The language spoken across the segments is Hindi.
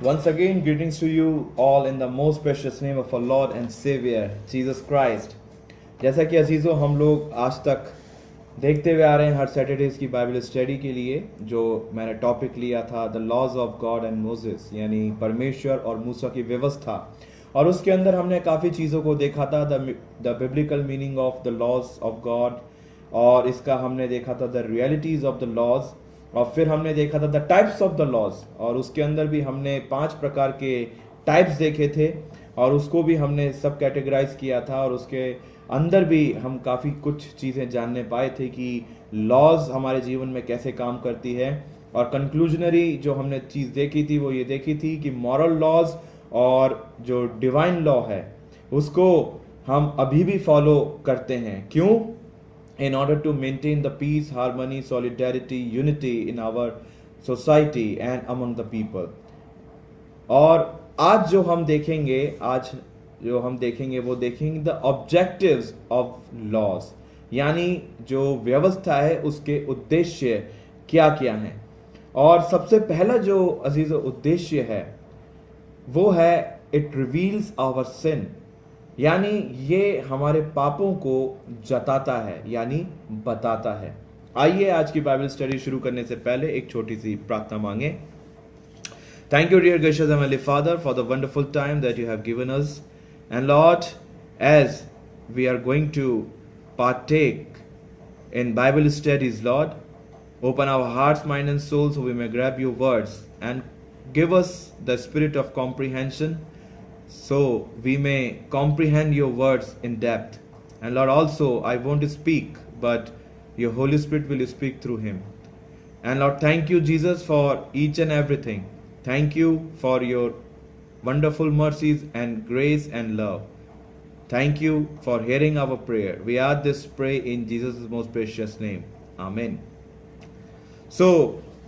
Once again, greetings to you all in the most precious name of our Lord and Savior, Jesus Christ. जैसा कि अजीज़ों हम लोग आज तक देखते हुए आ रहे हैं हर सैटरडेज की बाइबल स्टडी के लिए, जो मैंने टॉपिक लिया था the laws of God and Moses, यानी परमेश्वर और मूसा की व्यवस्था। और उसके अंदर हमने काफ़ी चीज़ों को देखा था, the biblical meaning of the laws of God, और इसका हमने देखा था the realities of the laws, और फिर हमने देखा था the types of the laws, और उसके अंदर भी हमने 5 प्रकार के टाइप्स देखे थे और उसको भी हमने सब कैटेगराइज किया था। और उसके अंदर भी हम काफ़ी कुछ चीज़ें जानने पाए थे कि लॉज हमारे जीवन में कैसे काम करती है। और कंक्लूजनरी जो हमने चीज़ देखी थी वो ये देखी थी कि मॉरल लॉज और जो डिवाइन लॉ है उसको हम अभी भी फॉलो करते हैं। क्यों? In order to maintain the peace, harmony, solidarity, unity in our society and among the people. और आज जो हम देखेंगे वो देखेंगे द ऑब्जेक्टिव्स ऑफ लॉज, यानी जो व्यवस्था है उसके उद्देश्य क्या क्या हैं। और सबसे पहला जो अजीज़ों उद्देश्य है वो है इट रिवील्स आवर सिन, यानी ये हमारे पापों को जताता है, यानी बताता है। आइए आज की बाइबल स्टडी शुरू करने से पहले एक छोटी सी प्रार्थना मांगे। Thank you dear gracious heavenly father for the wonderful time that you have given us, and Lord as we are going to partake in Bible studies, Lord open our hearts, mind and soul so we may grab your words and give us the spirit of comprehension so we may comprehend your words in depth. And Lord, also I want to speak, but your Holy Spirit will speak through him. And Lord, thank you Jesus for each and everything. Thank you for your wonderful mercies and grace and love. Thank you for hearing our prayer. We ask this pray in Jesus' most precious name. Amen. So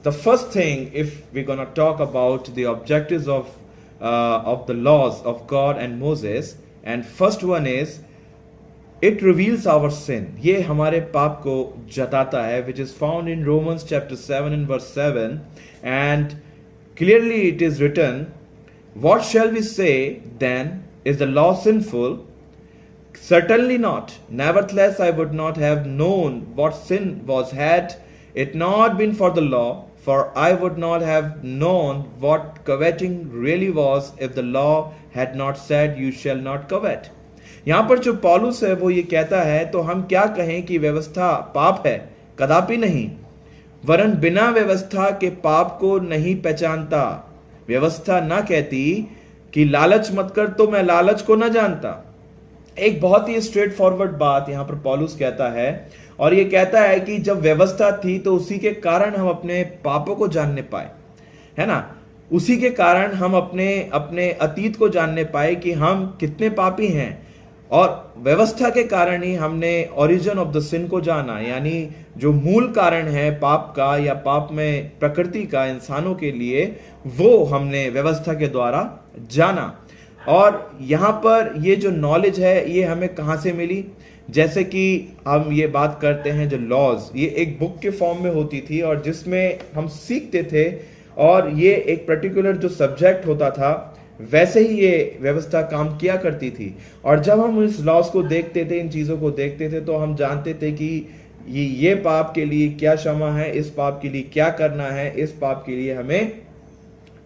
the first thing, if we're going to talk about the objectives of the laws of God and Moses, and first one is it reveals our sin. ये हमारे पाप को जताता है, which is found in Romans chapter 7 and verse 7, and clearly it is written, what shall we say then? Is the law sinful? Certainly not. Nevertheless I would not have known what sin was had it not been for the law, for I would not have known what coveting really was if the law had not said you shall not covet. यहाँ पर जो पौलुस है वो ये कहता है, तो हम क्या कहें कि व्यवस्था पाप है? कदापि नहीं, वरन बिना व्यवस्था के पाप को नहीं पहचानता। व्यवस्था ना कहती कि लालच मत कर, तो मैं लालच को ना जानता। एक बहुत ही स्ट्रेट फॉरवर्ड बात यहाँ पर पौलुस कहता है, और ये कहता है कि जब व्यवस्था थी तो उसी के कारण हम अपने पापों को जानने पाए, है ना। उसी के कारण हम अपने अतीत को जानने पाए कि हम कितने पापी हैं, और व्यवस्था के कारण ही हमने ओरिजिन ऑफ द सिन को जाना, यानी जो मूल कारण है पाप का या पाप में प्रकृति का इंसानों के लिए, वो हमने व्यवस्था के द्वारा जाना। और यहाँ पर ये जो नॉलेज है ये हमें कहाँ से मिली? जैसे कि हम ये बात करते हैं, जो लॉज ये एक बुक के फॉर्म में होती थी और जिसमें हम सीखते थे, और ये एक पर्टिकुलर जो सब्जेक्ट होता था वैसे ही ये व्यवस्था काम किया करती थी। और जब हम इस लॉज को देखते थे, इन चीज़ों को देखते थे, तो हम जानते थे कि ये पाप के लिए क्या क्षमा है, इस पाप के लिए क्या करना है, इस पाप के लिए हमें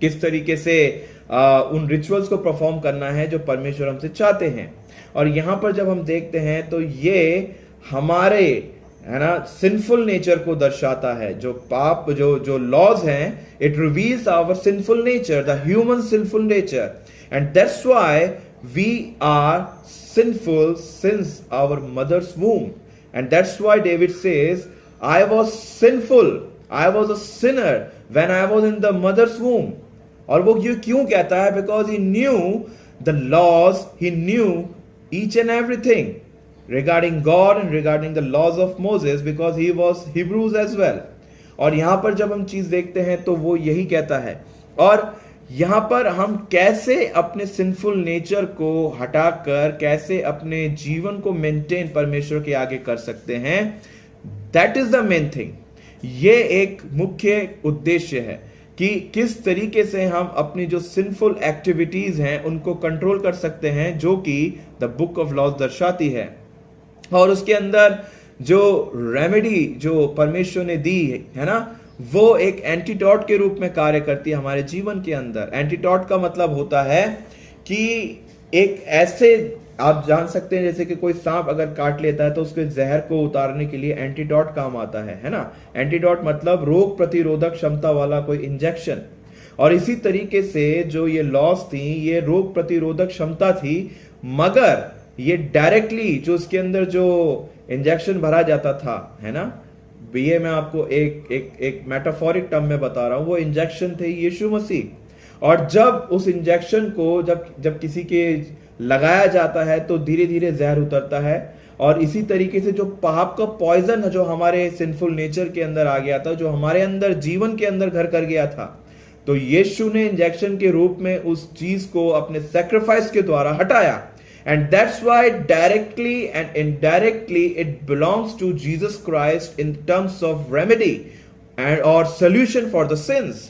किस तरीके से उन रिचुअल्स को परफॉर्म करना है जो परमेश्वर हमसे चाहते हैं। और यहाँ पर जब हम देखते हैं तो ये हमारे, है ना, सिंफुल नेचर को दर्शाता है। जो पाप जो लॉज हैं, it reveals our sinful nature, the human sinful nature, and that's why we are sinful since our mother's womb, and that's why David says I was sinful, I was a sinner when I was in the mother's womb. और वो क्यों कहता है? Because he knew the laws, he knew each and everything regarding God and regarding the laws of Moses, because he was Hebrews as well. और यहाँ पर जब हम चीज देखते हैं तो वो यही कहता है। और यहाँ पर हम कैसे अपने सिंफुल नेचर को हटाकर कैसे अपने जीवन को मेंटेन परमेश्वर के आगे कर सकते हैं, that is the main thing. ये एक मुख्य उद्देश्य है कि किस तरीके से हम अपनी जो सिंफुल एक्टिविटीज हैं उनको कंट्रोल कर सकते हैं, जो कि द बुक ऑफ लॉज दर्शाती है। और उसके अंदर जो रेमेडी जो परमेश्वर ने दी है ना, वो एक एंटीडोट के रूप में कार्य करती है हमारे जीवन के अंदर। एंटीडोट का मतलब होता है कि एक ऐसे, आप जान सकते हैं जैसे कि कोई सांप अगर काट लेता है तो उसके जहर को उतारने के लिए एंटीडोट काम आता है ना। एंटीडोट मतलब रोग प्रतिरोधक क्षमता वाला कोई इंजेक्शन। और इसी तरीके से जो ये लॉस थी, ये रोग प्रतिरोधक क्षमता थी, मगर ये डायरेक्टली जो उसके अंदर जो इंजेक्शन भरा जाता था, है ना, ये मैं आपको एक मेटाफोरिक टर्म में बता रहा हूं, वो इंजेक्शन थे यीशु मसीह। और जब उस इंजेक्शन को जब किसी के लगाया जाता है तो धीरे धीरे जहर उतरता है। और इसी तरीके से जो पाप का पॉइजन है जो हमारे सिंफुल नेचर के अंदर आ गया था, जो हमारे अंदर जीवन के अंदर घर कर गया था, तो यीशु ने इंजेक्शन के रूप में उस चीज को अपने सैक्रिफाइस के द्वारा हटाया। And that's why directly and indirectly it belongs to Jesus Christ in terms of remedy and or solution for the sins.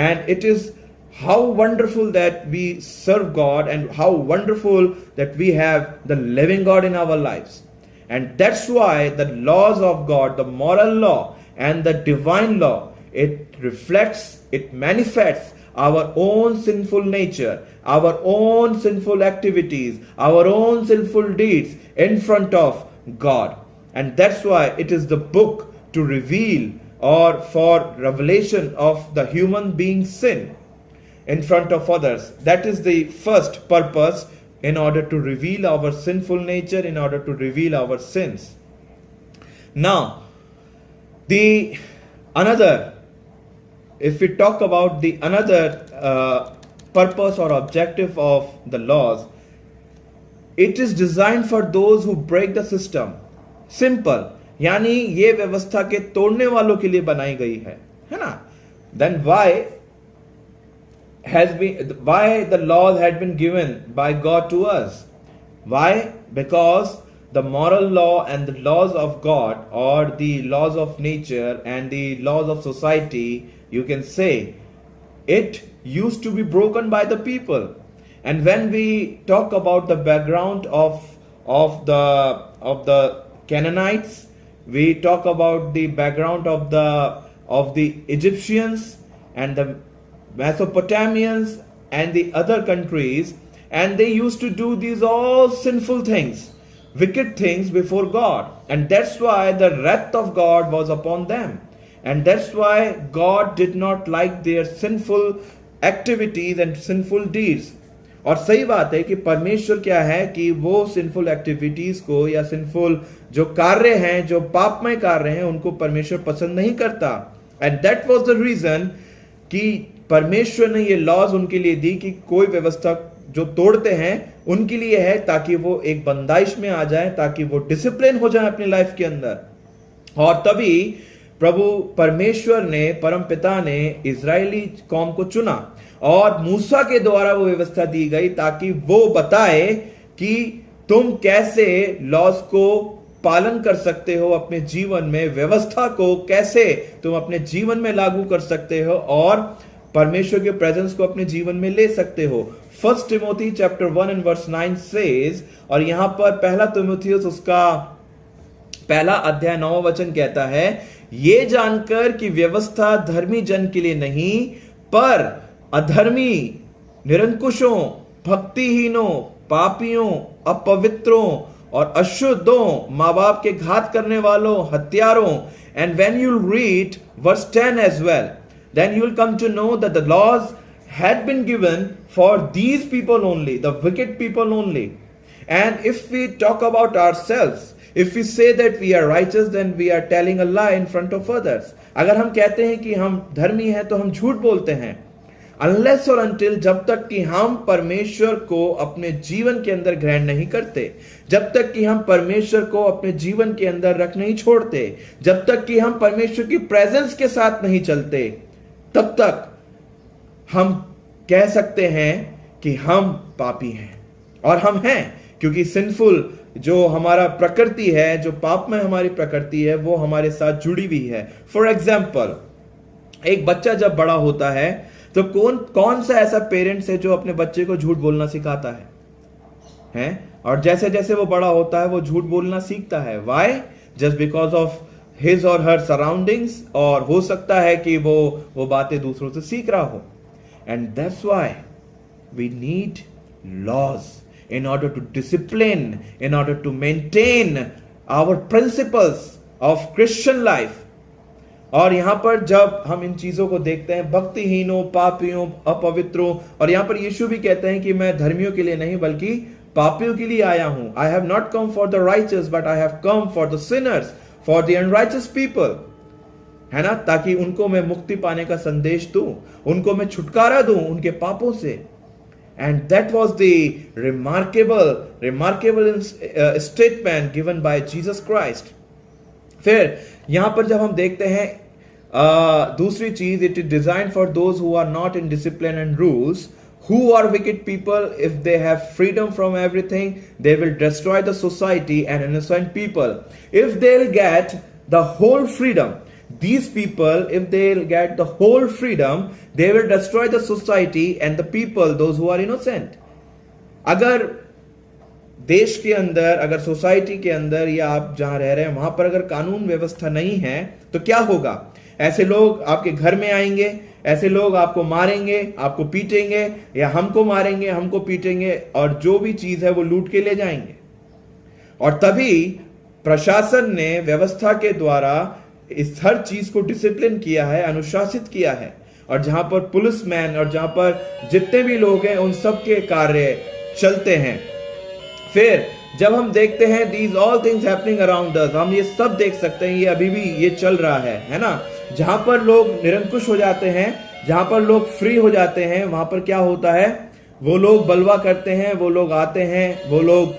And it is how wonderful that we serve God, and how wonderful that we have the living God in our lives. And that's why the laws of God, the moral law and the divine law, it reflects, it manifests our own sinful nature, our own sinful activities, our own sinful deeds in front of God. And that's why it is the book to reveal or for revelation of the human being's sin in front of others. That is the first purpose, in order to reveal our sinful nature, in order to reveal our sins. Now, if we talk about the another purpose or objective of the laws, it is designed for those who break the system. Simple, यानी ये व्यवस्था के तोड़ने वालों के लिए बनाई गई है ना। Then why the laws had been given by God to us? Why? Because the moral law and the laws of God, or the laws of nature and the laws of society, you can say, it used to be broken by the people. And when we talk about the background of the Canaanites, we talk about the background of the Egyptians and the Mesopotamians and the other countries, and they used to do these all sinful things, wicked things before God. And that's why the wrath of God was upon them. And that's why God did not like their sinful activities and sinful deeds. और सही बात है कि परमेश्वर क्या है कि वो सिंफुल एक्टिविटीज को या सिंफुल जो कार्य हैं, जो पापमय कार्य हैं, उनको परमेश्वर पसंद नहीं करता। And that was the reason कि परमेश्वर ने ये लॉज उनके लिए दी कि कोई व्यवस्था जो तोड़ते हैं उनके लिए है, ताकि वो एक बंदाइश में आ जाए, ताकि वो डिसिप्लिन हो जाए अपनी लाइफ के अंदर। और तभी प्रभु परमेश्वर ने, परम पिता ने इजरायली कौम को चुना और मूसा के द्वारा वो व्यवस्था दी गई, ताकि वो बताए कि तुम कैसे लॉज को पालन कर सकते हो अपने जीवन में, व्यवस्था को कैसे तुम अपने जीवन में लागू कर सकते हो और परमेश्वर के प्रेजेंस को अपने जीवन में ले सकते हो। 1 Timothy chapter 1 and verse 9 says, और यहां पर पहला तिमोथियुस उसका पहला अध्याय 9 वचन कहता है, ये जानकर कि व्यवस्था धर्मी जन के लिए नहीं, पर अधर्मी, निरंकुशों, भक्तिहीनों, पापियों, अपवित्रों और अशुद्धों, माँ बाप के घात करने वालों, हत्यारों। And when you read verse 10 as well, then you will come to know that the laws had been given for these people only, the wicked people only. And if we talk about ourselves, if we say that we are righteous, then we are telling a lie in front of others. अगर हम कहते हैं कि हम धर्मी हैं तो हम झूठ बोलते हैं। Unless और until, जब तक कि हम परमेश्वर को अपने जीवन के अंदर ग्रहण नहीं करते, जब तक कि हम परमेश्वर को अपने जीवन के अंदर रख नहीं छोड़ते, जब तक कि हम परमेश्वर की प्रेजेंस के साथ नहीं चलते, तब तक हम कह सकते हैं कि हम पापी हैं। और हम हैं, क्योंकि सिंफुल जो हमारा प्रकृति है, जो पाप में हमारी प्रकृति है, वो हमारे साथ जुड़ी हुई है। फॉर एग्जाम्पल, एक बच्चा जब बड़ा होता है तो कौन कौन सा ऐसा पेरेंट्स है जो अपने बच्चे को झूठ बोलना सिखाता है? और जैसे जैसे वो बड़ा होता है वो झूठ बोलना सीखता है। Why? Just because of his और हर सराउंडिंग्स, और हो सकता है कि वो बातें दूसरों से सीख रहा हो। And that's why we need laws in order to discipline, in order to maintain our principles of Christian life. और यहां पर जब हम इन चीजों को देखते हैं, भक्तिहीनों, पापियों, अपवित्रों, और यहां पर यीशु भी कहते हैं कि मैं धर्मियों के लिए नहीं बल्कि पापियों के लिए आया हूं। I have not come for the righteous, but I have come for the sinners, for the unrighteous people. है ना? ताकि उनको मैं मुक्ति पाने का संदेश दूं, उनको मैं छुटकारा दूं उनके पापों से। And that was the remarkable statement given by Jesus Christ. फिर यहां पर जब हम देखते हैं दूसरी चीज, it is designed for those who are not in discipline and rules, who are wicked people. If they have freedom from everything, they will destroy the society and innocent people. If they'll get the whole freedom, these people, if they'll get the whole freedom, they will destroy the society and the people, those who are innocent. अगर देश के अंदर, अगर सोसाइटी के अंदर, या आप जहां रह रहे हैं वहां पर अगर कानून व्यवस्था नहीं है तो क्या होगा? ऐसे लोग आपके घर में आएंगे, ऐसे लोग आपको मारेंगे, आपको पीटेंगे, या हमको मारेंगे, हमको पीटेंगे, और जो भी चीज है वो लूट के ले जाएंगे। और तभी प्रशासन ने व्यवस्था के द्वारा इस हर चीज को डिसिप्लिन किया है, अनुशासित किया है, और जहां पर पुलिसमैन और जहां पर जितने भी लोग हैं उन सब के कार्य चलते हैं। फिर जब हम देखते हैं these all things happening around us, हम ये सब देख सकते हैं, ये अभी भी ये चल रहा है ना? जहां पर लोग निरंकुश हो जाते हैं, जहां पर लोग फ्री हो जाते हैं, वहां पर क्या होता है? वो लोग बलवा करते हैं, वो लोग आते हैं, वो लोग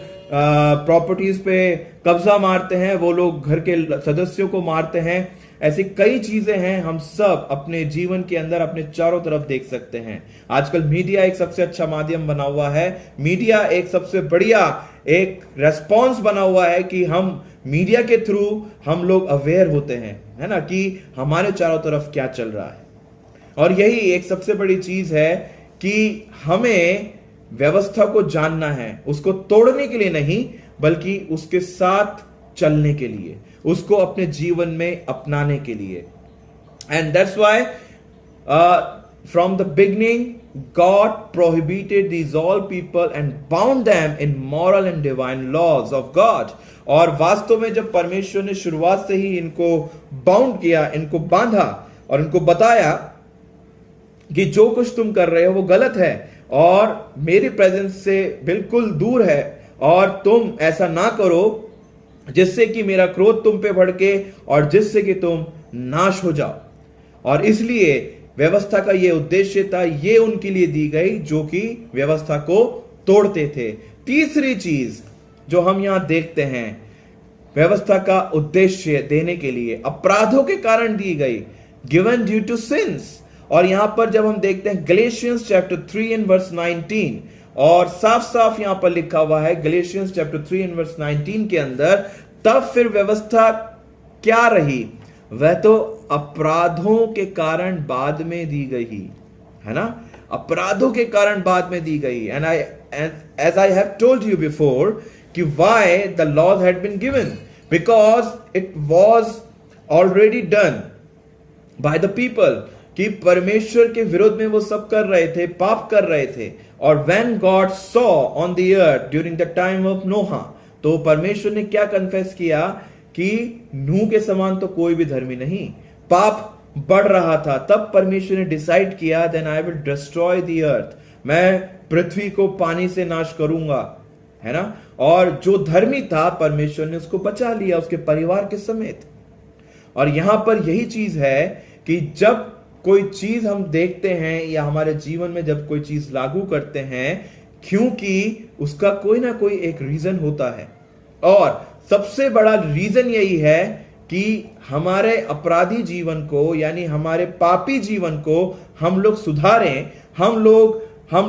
प्रॉपर्टीज पे कब्जा मारते हैं, वो लोग घर के सदस्यों को मारते हैं। ऐसी कई चीजें हैं, हम सब अपने जीवन के अंदर अपने चारों तरफ देख सकते हैं। आजकल मीडिया एक सबसे अच्छा माध्यम बना हुआ है, मीडिया एक सबसे बढ़िया एक रेस्पॉन्स बना हुआ है कि हम मीडिया के थ्रू हम लोग अवेयर होते हैं, है ना, कि हमारे चारों तरफ क्या चल रहा है। और यही एक सबसे बड़ी चीज है कि हमें व्यवस्था को जानना है, उसको तोड़ने के लिए नहीं बल्कि उसके साथ चलने के लिए, उसको अपने जीवन में अपनाने के लिए। And that's why from the beginning God prohibited these all people and bound them in moral and divine laws of God. और वास्तव में जब परमेश्वर ने शुरुआत से ही इनको बाउंड किया, इनको बांधा और इनको बताया कि जो कुछ तुम कर रहे हो वो गलत है और मेरी प्रेजेंस से बिल्कुल दूर है, और तुम ऐसा ना करो जिससे कि मेरा क्रोध तुम पे भड़के और जिससे कि तुम नाश हो जाओ। और इसलिए व्यवस्था का ये उद्देश्य था, ये उनके लिए दी गई जो कि व्यवस्था को तोड़ते थे। तीसरी चीज जो हम यहां देखते हैं, व्यवस्था का उद्देश्य देने के लिए अपराधों के कारण दी गई, गिवन ड्यू टू सिंस। और यहां पर जब हम देखते हैं गलेशियंस चैप्टर 3 एंड वर्स 19, और साफ साफ यहां पर लिखा हुआ है गलेशियंस चैप्टर 3 एंड वर्स 19 के अंदर, तब फिर व्यवस्था क्या रही? वह तो अपराधों के कारण बाद में दी गई, है ना, अपराधों के कारण बाद में दी गई। And as I have told you before कि why the laws had been given, because it was already done by the people, कि परमेश्वर के विरोध में वो सब कर रहे थे, पाप कर रहे थे। और when God saw on the earth during the time of Noah, तो परमेश्वर ने क्या कन्फेस किया कि नूह के समान तो कोई भी धर्मी नहीं, पाप बढ़ रहा था। तब परमेश्वर ने डिसाइड किया then I will destroy the earth, मैं पृथ्वी को पानी से नाश करूंगा, है ना। और जो धर्मी था परमेश्वर ने उसको बचा लिया उसके परिवार के समेत। और यहां पर यही चीज है कि जब कोई चीज हम देखते हैं या हमारे जीवन में जब कोई चीज लागू करते हैं, क्योंकि उसका कोई ना कोई एक रीजन होता है, और सबसे बड़ा रीजन यही है कि हमारे अपराधी जीवन को, यानी हमारे पापी जीवन को हम लोग सुधारें, हम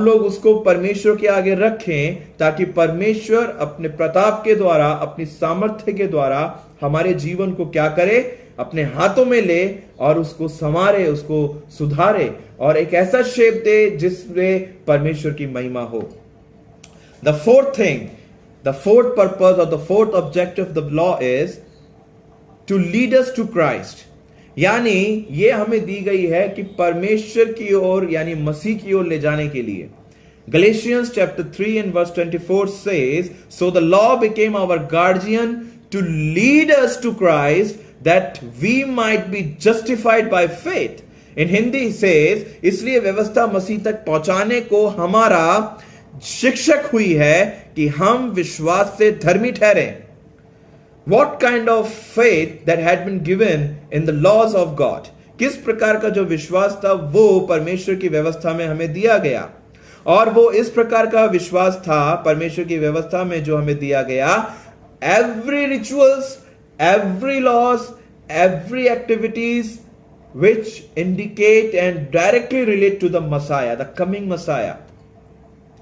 लोग उसको परमेश्वर के आगे रखें, ताकि परमेश्वर अपने प्रताप के द्वारा, अपनी सामर्थ्य के द्वारा हमारे जीवन को क्या करे? अपने हाथों में ले और उसको संवारे, उसको सुधारे और एक ऐसा शेप दे जिसमें परमेश्वर की महिमा हो। The fourth thing, the fourth purpose और the fourth objective of the law is to lead us to Christ. यानी ये हमें दी गई है कि परमेश्वर की ओर यानी मसीह की ओर ले जाने के लिए। Galatians chapter 3 and verse 24 says, so the law became our guardian to lead us to Christ that we might be justified by faith. In Hindi says, इसलिए व्यवस्था मसीह तक पहुंचाने को हमारा शिक्षक हुई है कि हम विश्वास से धर्मी ठहरे। What kind of faith that had been given in the laws of God? किस प्रकार का जो विश्वास था वो परमेश्वर की व्यवस्था में हमें दिया गया, और वो इस प्रकार का विश्वास था परमेश्वर की व्यवस्था में जो हमें दिया गया। Every rituals, every laws, every activities which indicate and directly relate to the Messiah, the coming Messiah,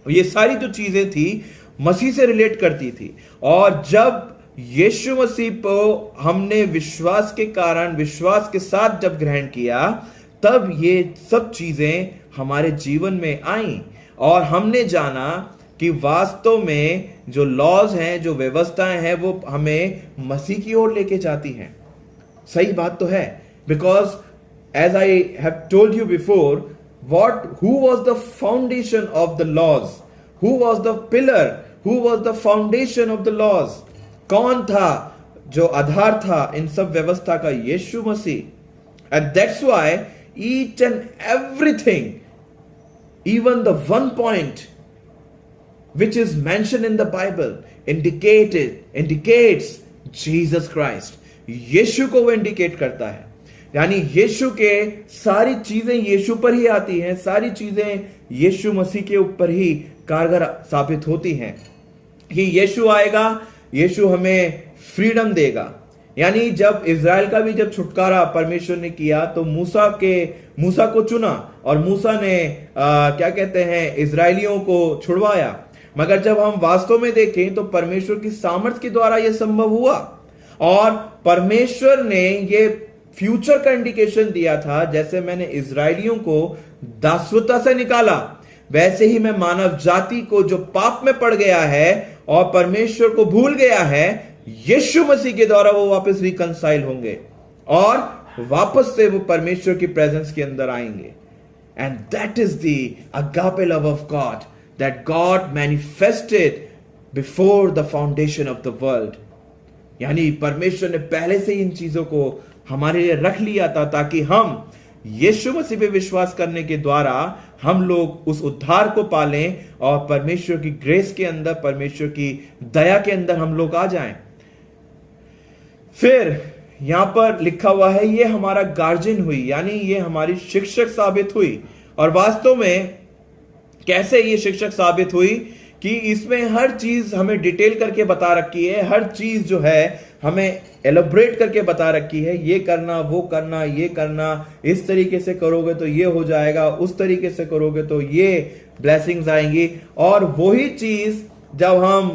ये सारी जो चीजें थी मसीह से रिलेट करती थी। और जब यीशु मसीह को हमने विश्वास के कारण, विश्वास के साथ जब ग्रहण किया, तब ये सब चीजें हमारे जीवन में आई और हमने जाना कि वास्तव में जो लॉज हैं, जो व्यवस्थाएं हैं, वो हमें मसीह की ओर लेके जाती हैं। सही बात तो है, because as I have told you before, who was the foundation of the laws, who was the pillar, who was the foundation of the laws? कौन था जो आधार था इन सब व्यवस्था का? यीशु मसीह। And that's why each and everything, even the one point which is mentioned in the Bible indicates Jesus Christ. यीशु को वो इंडिकेट करता है। यानी यीशु के सारी चीजें यीशु पर ही आती हैं, सारी चीजें यीशु मसीह के ऊपर ही कारगर साबित होती हैं कि यीशु आएगा, यीशु हमें फ्रीडम देगा। यानी जब इज़राइल का भी जब छुटकारा परमेश्वर ने किया तो मूसा को चुना और मूसा ने क्या कहते हैं, इज़राइलियों को छुड़वाया। मगर जब हम वास्तव में देखें तो परमेश्वर की सामर्थ के द्वारा यह संभव हुआ, और परमेश्वर ने ये फ्यूचर का इंडिकेशन दिया था। जैसे मैंने इज़राइलियों को दासवता से निकाला, वैसे ही मैं मानव जाति को जो पाप में पड़ गया है और परमेश्वर को भूल गया है, यीशु मसीह के द्वारा वो वापस रिकंसाइल होंगे और वापस से वो परमेश्वर की प्रेजेंस के अंदर आएंगे। And that is the agape love of God that God manifested before the foundation of the world. यानी परमेश्वर ने पहले से इन चीजों को हमारे लिए रख लिया था ताकि हम यीशु मसीह पे विश्वास करने के द्वारा हम लोग उस उद्धार को पालें और परमेश्वर की ग्रेस के अंदर, परमेश्वर की दया के अंदर हम लोग आ जाएं। फिर यहां पर लिखा हुआ है ये हमारा गार्जियन हुई, यानी ये हमारी शिक्षक साबित हुई। और वास्तव में कैसे ये शिक्षक साबित हुई कि इसमें हर चीज हमें डिटेल करके बता रखी है, हर चीज जो है हमें एलोब्रेट करके बता रखी है। ये करना, वो करना, ये करना, इस तरीके से करोगे तो ये हो जाएगा, उस तरीके से करोगे तो ये ब्लेसिंग्स आएंगी। और वही चीज जब हम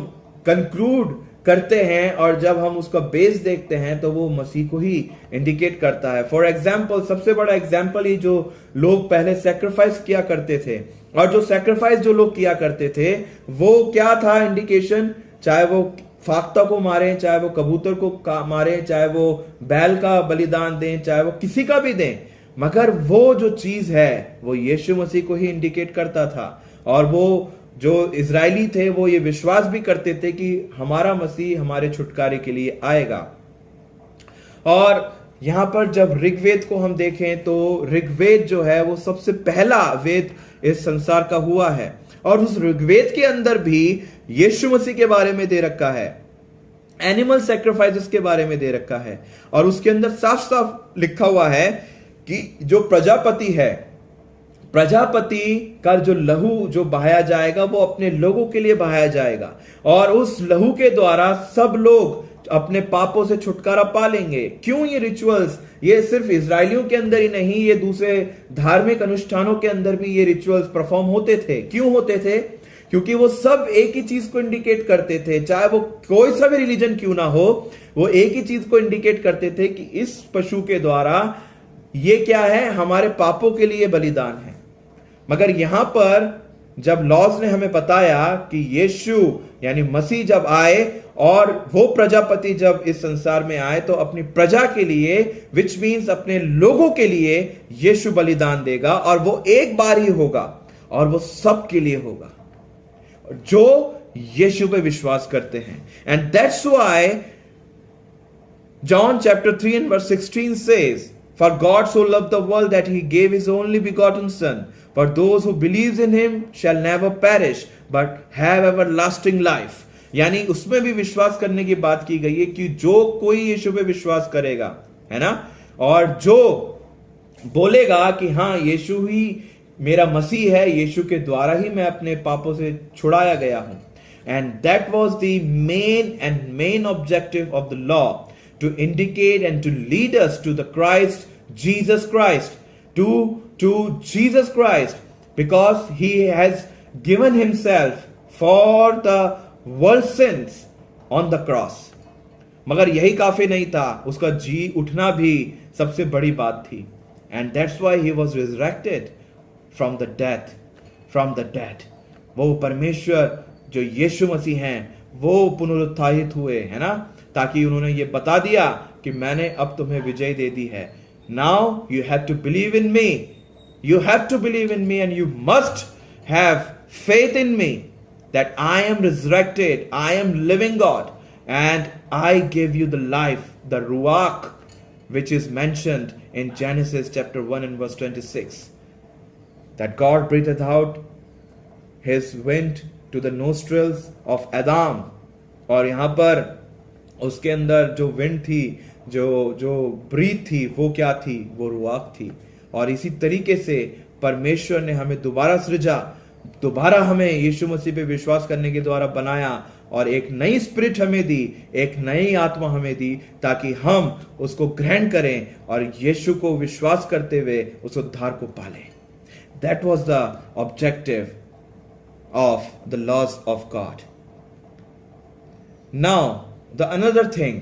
कंक्लूड करते हैं और जब हम उसका बेस देखते हैं तो वो मसीह को ही इंडिकेट करता है। फॉर एग्जाम्पल, सबसे बड़ा एग्जाम्पल ही जो लोग पहले सैक्रिफाइस किया करते थे, और जो सैक्रिफाइस जो लोग किया करते थे वो क्या था इंडिकेशन? चाहे वो फाख्ता को मारें, चाहे वो कबूतर को मारें, चाहे वो बैल का बलिदान दें, चाहे वो किसी का भी दें, मगर वो जो चीज है वो यीशु मसीह को ही इंडिकेट करता था। और वो जो इजरायली थे वो ये विश्वास भी करते थे कि हमारा मसीह हमारे छुटकारे के लिए आएगा। और यहां पर जब ऋग्वेद को हम देखें तो ऋग्वेद जो है वो सबसे पहला वेद इस संसार का हुआ है, और उस ऋग्वेद के अंदर भी यीशु मसीह के बारे में दे रखा है, एनिमल सैक्रिफाइसेस के बारे में दे रखा है। और उसके अंदर साफ साफ लिखा हुआ है कि जो प्रजापति है, प्रजापति का जो लहू जो बहाया जाएगा वो अपने लोगों के लिए बहाया जाएगा, और उस लहू के द्वारा सब लोग अपने पापों से छुटकारा पा लेंगे। क्यों ये रिचुअल्स? ये सिर्फ इजरायलियों के अंदर ही नहीं, ये दूसरे धार्मिक अनुष्ठानों के अंदर भी ये रिचुअल्स परफॉर्म होते थे। क्यों होते थे? क्योंकि वो सब एक ही चीज को इंडिकेट करते थे, चाहे वो कोई सा भी रिलीजन क्यों ना हो, वो एक ही चीज को इंडिकेट करते थे कि इस पशु के द्वारा ये क्या है, हमारे पापों के लिए बलिदान है। मगर यहां पर जब लॉज ने हमें बताया कि यीशु यानी मसीह जब आए और वो प्रजापति जब इस संसार में आए तो अपनी प्रजा के लिए, विच मीन्स अपने लोगों के लिए यीशु बलिदान देगा, और वो एक बार ही होगा और वो सब के लिए होगा जो यीशु पे विश्वास करते हैं। And that's why John chapter 3 and verse 16 says, For God so loved the world that he gave his only begotten Son, for those who believes in him shall never perish but have everlasting life. यानी उसमें भी विश्वास करने की बात की गई है कि जो कोई यीशु पे विश्वास करेगा, है ना, और जो बोलेगा कि हाँ यीशु ही मेरा मसीह है, यीशु के द्वारा ही मैं अपने पापों से छुड़ाया गया हूं। And that was the main objective of the law, to indicate and to lead us to the Christ, Jesus Christ, to Jesus Christ, because he has given himself for the world's sins on the cross. मगर यही काफी नहीं था, उसका जी उठना भी सबसे बड़ी बात थी। And that's why he was resurrected from the dead. वो परमेश्वर जो यीशु मसीह हैं वो पुनरुत्थानित हुए, है ना, ताकि उन्होंने ये बता दिया कि मैंने अब तुम्हें विजय दे दी है। Now you have to believe in me, you have to believe in me and you must have faith in me that I am resurrected, I am living God and I give you the life, the रुआक which is mentioned in Genesis chapter 1 and verse 26, that God breathed out his wind to the nostrils of Adam, और यहां पर उसके अंदर जो विंड थी, जो ब्रीथ थी, वो क्या थी, वो रुआक थी। और इसी तरीके से परमेश्वर ने हमें दोबारा सृजा, दोबारा हमें यीशु मसीह पे विश्वास करने के द्वारा बनाया और एक नई स्पिरिट हमें दी, एक नई आत्मा हमें दी, ताकि हम उसको ग्रहण करें और यीशु को विश्वास करते हुए उस उद्धार को पालें। That was the objective of the laws of God. Now the another thing,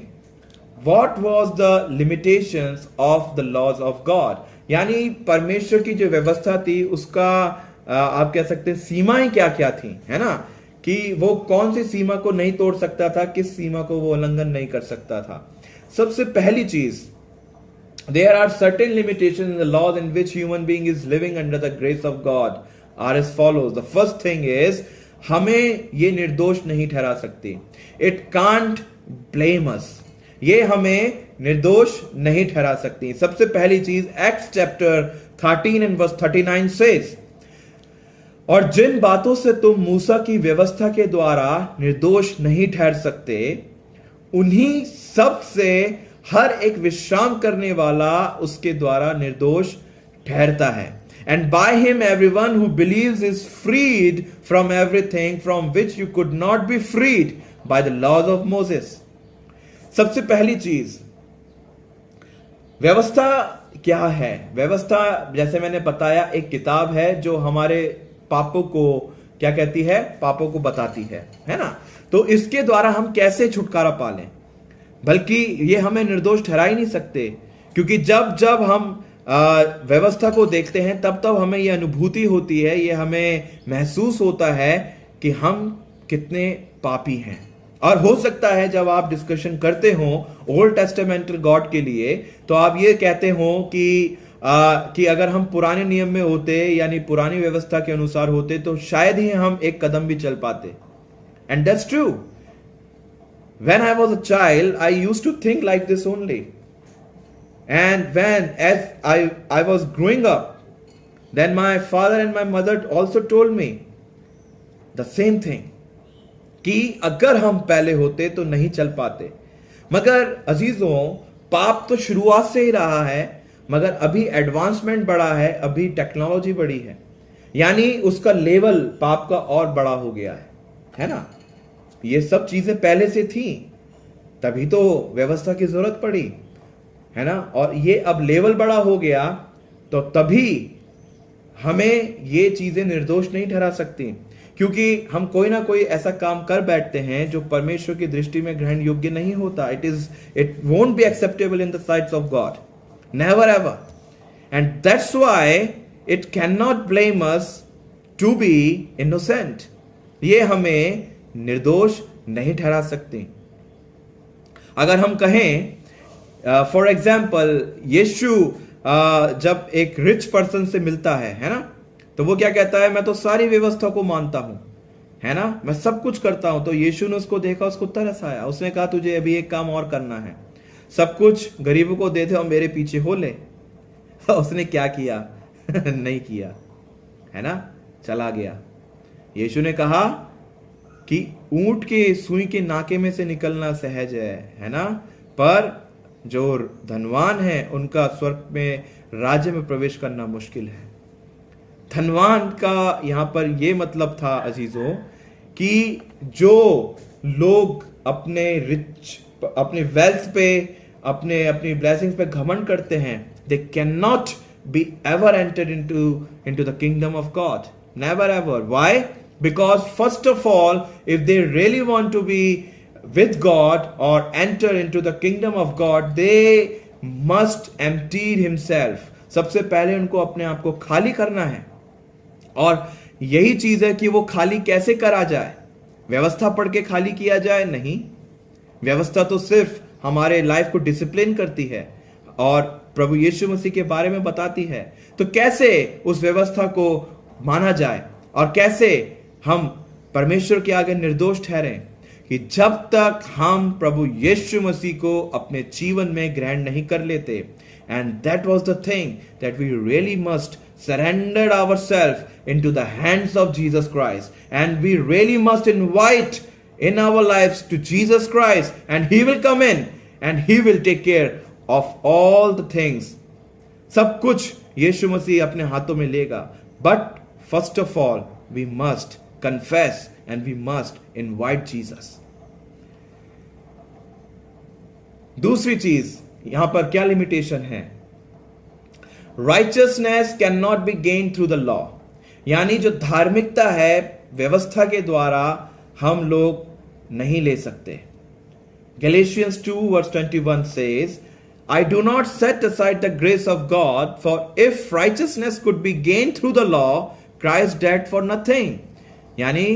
what was the limitations of the laws of God, यानी परमेश्वर की जो व्यवस्था थी उसका आप कह सकते हैं सीमाएं क्या क्या थी, है ना, कि वो कौन सी सीमा को नहीं तोड़ सकता था, किस सीमा को वो उल्लंघन नहीं कर सकता था। सबसे पहली चीज, there are certain limitations in the laws in which human being is living under the grace of God are as follows. The first thing is, हमें ये निर्दोष नहीं ठहरा सकती, it can't blame us, ये हमें निर्दोष नहीं ठहरा सकती। सबसे पहली चीज Acts chapter 13 and verse 39 says, और जिन बातों से तुम मूसा की व्यवस्था के द्वारा निर्दोष नहीं ठहर सकते, उन्हीं सब से हर एक विश्राम करने वाला उसके द्वारा निर्दोष ठहरता है। And by him everyone who believes is freed from everything from which you could not be freed by the laws of Moses. सबसे पहली चीज, व्यवस्था क्या है? व्यवस्था, जैसे मैंने बताया, एक किताब है जो हमारे पापों को क्या कहती है? पापों को बताती है ना। तो इसके द्वारा हम कैसे छुटकारा पालें, बल्कि ये हमें निर्दोष ठहरा ही नहीं सकते, क्योंकि जब जब हम व्यवस्था को देखते हैं तब तब हमें ये अनुभूति होती है, ये हमें महसूस होता है कि हम कितने पापी हैं। और हो सकता है जब आप डिस्कशन करते हो ओल्ड टेस्टामेंटल गॉड के लिए, तो आप ये कहते हो कि अगर हम पुराने नियम में होते, यानी पुरानी व्यवस्था के अनुसार होते, तो शायद ही हम एक कदम भी चल पाते। And that's true. When I was a child, I used to think like this only. And as I was growing up, then my father and my mother also told me the same thing, कि अगर हम पहले होते तो नहीं चल पाते। मगर अजीजों, पाप तो शुरुआत से ही रहा है, मगर अभी एडवांसमेंट बढ़ा है, अभी टेक्नोलॉजी बढ़ी है, यानी उसका लेवल पाप का और बड़ा हो गया है ना। ये सब चीजें पहले से थी, तभी तो व्यवस्था की जरूरत पड़ी, है ना। और ये अब लेवल बड़ा हो गया, तो तभी हमें ये चीजें निर्दोष नहीं ठहरा सकती, क्योंकि हम कोई ना कोई ऐसा काम कर बैठते हैं जो परमेश्वर की दृष्टि में ग्रहण योग्य नहीं होता. It won't be acceptable in the sights of God, never ever. And that's why it can not blame us to be innocent. ये हमें निर्दोष नहीं ठहरा सकते. अगर हम कहें फॉर एग्जाम्पल यीशु जब एक रिच पर्सन से मिलता है ना, तो वो क्या कहता है, मैं तो सारी व्यवस्था को मानता हूं, है ना, मैं सब कुछ करता हूं. तो यीशु ने उसको देखा, उसको तरस आया. उसने कहा तुझे अभी एक काम और करना है, सब कुछ गरीबों को दे दे और मेरे पीछे हो ले. उसने क्या किया? नहीं किया, है ना, चला गया. यीशु ने कहा कि ऊंट के सुई के नाके में से निकलना सहज है ना, पर जो धनवान है उनका स्वर्ग में राज्य में प्रवेश करना मुश्किल है. धनवान का यहां पर यह मतलब था अजीजों कि जो लोग अपने वेल्थ पे, अपनी ब्लेसिंग्स पे घमंड करते हैं, they can not be ever enter into the kingdom of God, never ever. Why? Because first of all, if they really want to be with God or enter into the kingdom of God, they must empty himself. सबसे पहले उनको अपने आप को खाली करना है. और यही चीज है कि वो खाली कैसे करा जाए. व्यवस्था पढ़ के खाली किया जाए? नहीं. व्यवस्था तो सिर्फ हमारे लाइफ को डिसिप्लिन करती है और प्रभु यीशु मसीह के बारे में बताती है. तो कैसे उस व्यवस्था को माना जाए और कैसे हम परमेश्वर के आगे निर्दोष ठहरें? कि जब तक हम प्रभु यीशु मसीह को अपने जीवन में ग्रहण नहीं कर लेते. And that was the thing that we really must surrender ourself into the hands of Jesus Christ, and we really must invite in our lives to Jesus Christ, and he will come in and he will take care of all the things. सब कुछ यीशु मसीह अपने हाथों में लेगा. But first of all, we must confess and we must invite Jesus. दूसरी चीज यहां पर क्या लिमिटेशन है? Righteousness cannot be gained through the law. यानी जो धार्मिकता है व्यवस्था के द्वारा हम लोग नहीं ले सकते. Galatians 2 verse 21 says, I do not set aside the grace of God, for if righteousness could be gained through the law, Christ died for nothing. यानी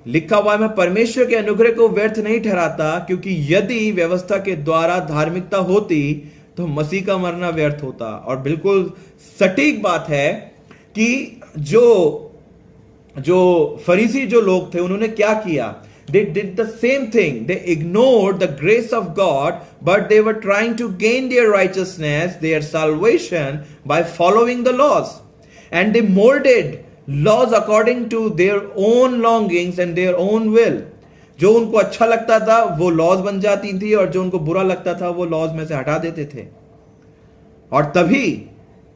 लिखा हुआ है, मैं परमेश्वर के अनुग्रह को व्यर्थ नहीं ठहराता, क्योंकि यदि व्यवस्था के द्वारा धार्मिकता होती तो मसीह का मरना व्यर्थ होता. और बिल्कुल सटीक बात है कि जो फरीसी जो लोग थे उन्होंने क्या किया? They did the same thing. They ignored the grace of God, but they were trying to gain their righteousness, their salvation, by following the laws. And they molded laws according to their own longings and their own will. जो उनको अच्छा लगता था वो लॉज बन जाती थी, और जो उनको बुरा लगता था वो लॉज में से हटा देते थे. और तभी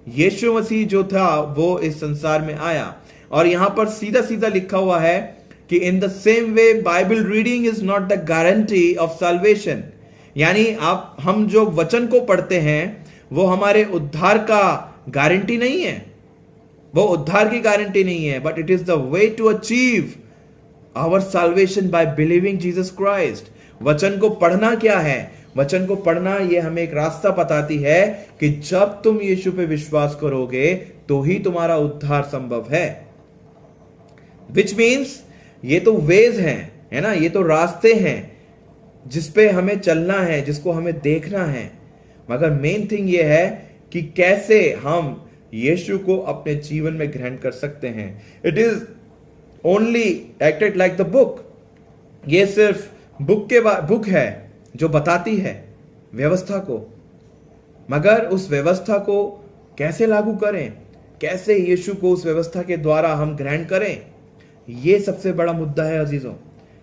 यीशु मसीह जो था वो इस संसार में आया. और यहां पर सीधा सीधा लिखा हुआ है कि in the same way Bible reading is not the guarantee of solvation. यानी हम जो वचन को पढ़ते हैं वो हमारे उद्धार का गारंटी नहीं है, वो उद्धार की गारंटी नहीं है, but it is the way to achieve our salvation by believing Jesus Christ. वचन को पढ़ना क्या है? वचन को पढ़ना ये हमें एक रास्ता बताती है कि जब तुम यीशु पे विश्वास करोगे तो ही तुम्हारा उद्धार संभव है. विच मीन्स ये तो वेज हैं, है ना, ये तो रास्ते हैं जिसपे हमें चलना है, जिसको हमें देखना है. मगर मेन थिंग ये है कि कैसे हम यीशु को अपने जीवन में ग्रहण कर सकते हैं. It is only acted like the book. ये सिर्फ बुक है जो बताती है व्यवस्था को, मगर उस व्यवस्था को कैसे लागू करें, कैसे यीशु को उस व्यवस्था के द्वारा हम ग्रहण करें, ये सबसे बड़ा मुद्दा है अजीजों.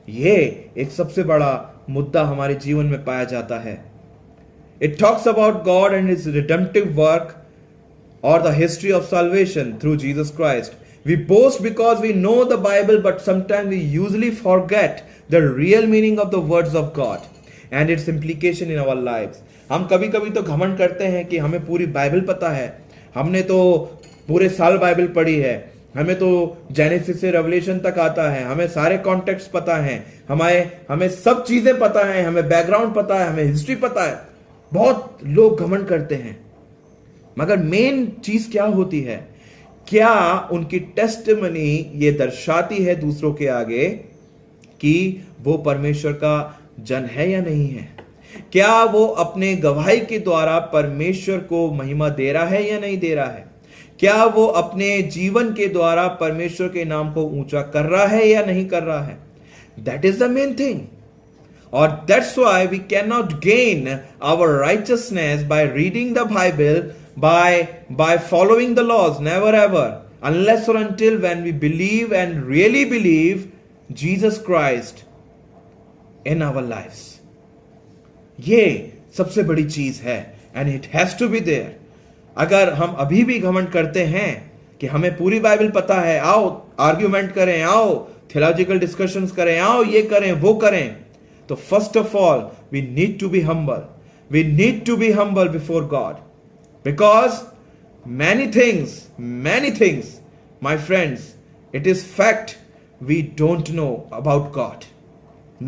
ये एक सबसे बड़ा मुद्दा हमारे जीवन में पाया जाता है. It talks about God and his redemptive work or the history of salvation through Jesus Christ. We boast because we know the Bible, but sometimes we usually forget the real meaning of the words of God and its implication in our lives. हम कभी कभी तो घमंड करते हैं कि हमें पूरी बाइबल पता है, हमने तो पूरे साल बाइबल पढ़ी है, हमें तो जेनेसिस से रेवलेशन तक आता है, हमें सारे कॉन्टेक्स्ट पता है, हमें सब चीजें पता है, हमें बैकग्राउंड पता है, हमें हिस्ट्री पता है। बहुत लोग घमंड करते हैं, मगर मेन चीज क्या होती है? क्या उनकी टेस्टिमनी ये दर्शाती है दूसरों के आगे कि वो परमेश्वर का जन है या नहीं है? क्या वो अपने गवाही के द्वारा परमेश्वर को महिमा दे रहा है या नहीं दे रहा है? क्या वो अपने जीवन के द्वारा परमेश्वर के नाम को ऊंचा कर रहा है या नहीं कर रहा है? That is the main thing. और that's why we can not gain our righteousness by reading the Bible, by following the laws, never ever, unless or until when we believe and really believe Jesus Christ in our lives. ये सबसे बड़ी चीज है, and it has to be there. अगर हम अभी भी घमंड करते हैं कि हमें पूरी बाइबल पता है, आओ आर्ग्यूमेंट करें, आओ थियोलॉजिकल डिस्कशंस करें, आओ ये करें वो करें, तो first of all we need to be humble. We need to be humble before God. Because many things, my friends, it is fact we don't know about God.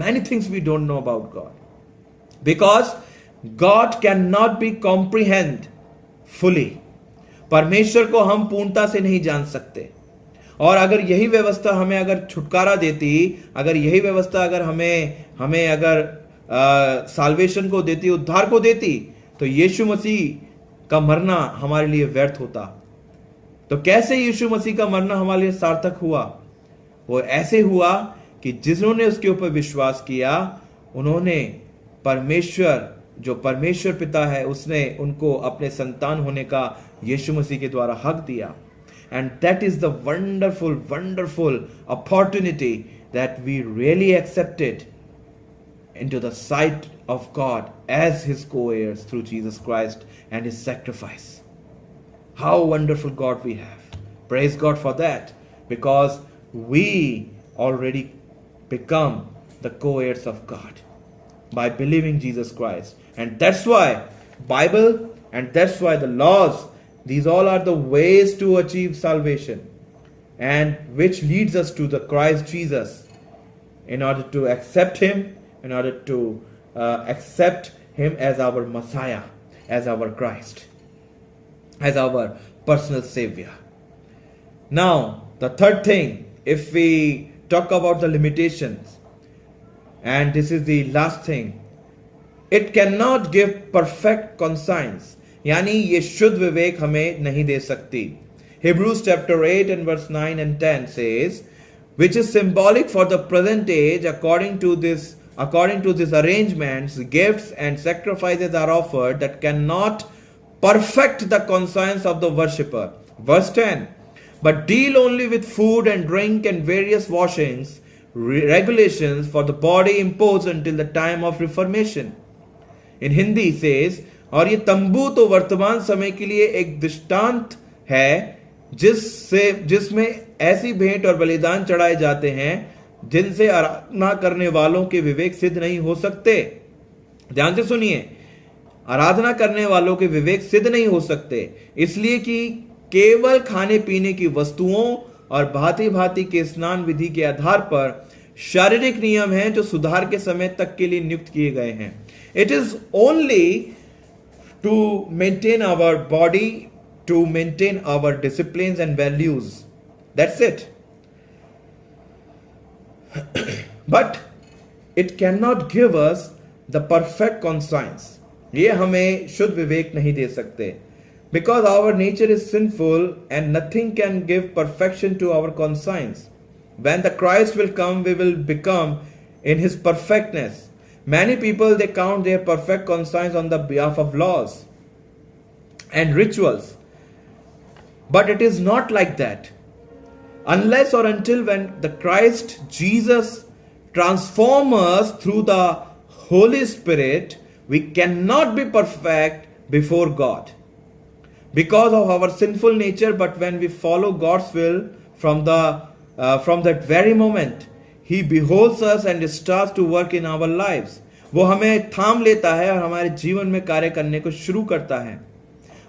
Many things we don't know about God. Because God cannot be comprehended fully. परमेश्वर को हम पूर्णता से नहीं जान सकते. और अगर यही व्यवस्था हमें अगर छुटकारा देती, अगर यही व्यवस्था अगर हमें अगर साल्वेशन को देती, उद्धार को देती, तो यीशु मसीह का मरना हमारे लिए व्यर्थ होता. तो कैसे यीशु मसीह का मरना हमारे लिए सार्थक हुआ? वो ऐसे हुआ कि जिन्होंने उसके ऊपर विश्वास किया, उन्होंने परमेश्वर, जो परमेश्वर पिता है, उसने उनको अपने संतान होने का यीशु मसीह के द्वारा हक दिया. And that is the wonderful opportunity that we really accepted into the sight of God as his co-heirs through Jesus Christ and his sacrifice. How wonderful God we have. Praise God for that, because we already become the co-heirs of God by believing Jesus Christ. And that's why Bible, and that's why the laws, these all are the ways to achieve salvation, and which leads us to the Christ Jesus in order to accept him, in order to accept him as our Messiah, as our Christ, as our personal Savior. Now, the third thing, if we talk about the limitations, and this is the last thing, it cannot give perfect conscience. यानी ये शुद्ध विवेक हमें नहीं दे सकती. Hebrews chapter 8 and verse 9 and 10 says, which is symbolic for the present age. According to these arrangements, gifts and sacrifices are offered that cannot perfect the conscience of the worshipper. Verse 10, but deal only with food and drink and various washings, regulations for the body imposed until the time of Reformation. In Hindi says, और ये तंबू तो वर्तमान समय के लिए एक दृष्टांत है जिसमें ऐसी भेंट और बलिदान चढ़ाए जाते हैं जिनसे आराधना करने वालों के विवेक सिद्ध नहीं हो सकते. ध्यान से सुनिए, आराधना करने वालों के विवेक सिद्ध नहीं हो सकते, इसलिए कि केवल खाने पीने की वस्तुओं और भांति भांति के स्नान विधि के आधार पर शारीरिक नियम हैं जो सुधार के समय तक के लिए नियुक्त किए गए हैं. It is only to maintain our body, to maintain our discipline and values. That's it. But it cannot give us the perfect conscience. ये हमें शुद्ध विवेक नहीं दे सकते. Because our nature is sinful and nothing can give perfection to our conscience. When the Christ will come, we will become in his perfectness. Many people, they count their perfect conscience on the behalf of laws and rituals. But it is not like that. Unless or until when the Christ Jesus transforms us through the Holy Spirit, we cannot be perfect before God because of our sinful nature. But when we follow God's will from that very moment, he beholds us and starts to work in our lives. वो हमें थाम लेता है और हमारे जीवन में कार्य करने को शुरू करता है.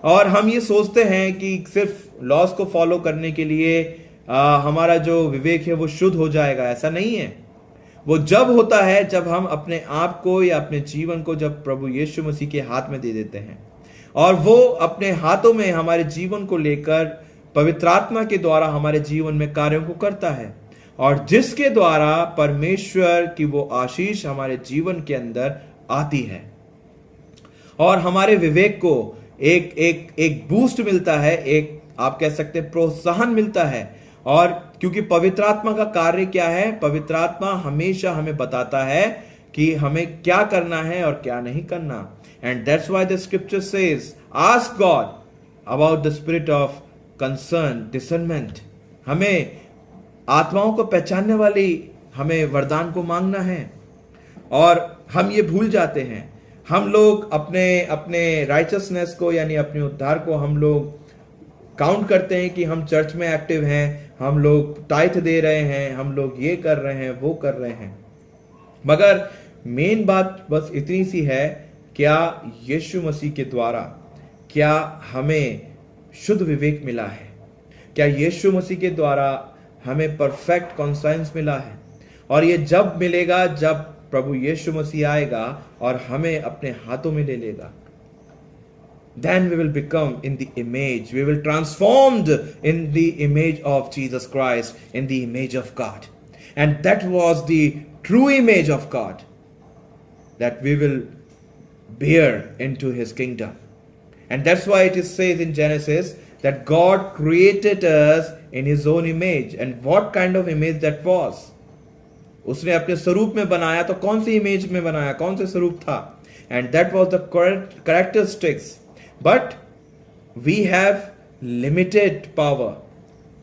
और हम ये सोचते हैं कि सिर्फ लॉस को फॉलो करने के लिए हमारा जो विवेक है वो शुद्ध हो जाएगा, ऐसा नहीं है। वो जब होता है जब हम अपने आप को या अपने जीवन को जब प्रभु यीशु मसीह के हाथ में दे देते हैं, और वो अपने हाथों में हमारे जीवन को लेकर पवित्र आत्मा के द्वारा हमारे जीवन में कार्यों को करता है, और जिसके द्वारा परमेश्वर की वो आशीष हमारे जीवन के अंदर आती है और हमारे विवेक को एक बूस्ट मिलता है, एक आप कह सकते हैं प्रोत्साहन मिलता है। और क्योंकि पवित्र आत्मा का कार्य क्या है, पवित्र आत्मा हमेशा हमें बताता है कि हमें क्या करना है और क्या नहीं करना। And that's why the scripture says ask God about the spirit of concern discernment. हमें आत्माओं को पहचानने वाली हमें वरदान को मांगना है, और हम ये भूल जाते हैं। हम लोग अपने राइचसनेस को यानी अपने उद्धार को हम लोग काउंट करते हैं कि हम चर्च में एक्टिव हैं, हम लोग टाइथ दे रहे हैं, हम लोग ये कर रहे हैं, वो कर रहे हैं। मगर मेन बात बस इतनी सी है, क्या यीशु मसीह के द्वारा क्या हमें शुद्ध विवेक मिला है? क्या यीशु मसीह के द्वारा हमें परफेक्ट कॉन्साइंस मिला है? और ये जब मिलेगा जब प्रभु यीशु मसीह आएगा और हमें अपने हाथों में ले लेगा। Then we will become in the image, we will transformed in the image of Jesus Christ, in the image of God. And that was the true image of God that we will bear into his kingdom. And that's why it is says in Genesis that God created us in his own image. And what kind of image that was? उसने अपने स्वरूप में बनाया, तो कौन सी इमेज में बनाया, कौन से स्वरूप था? And that was the characteristics. But we have limited power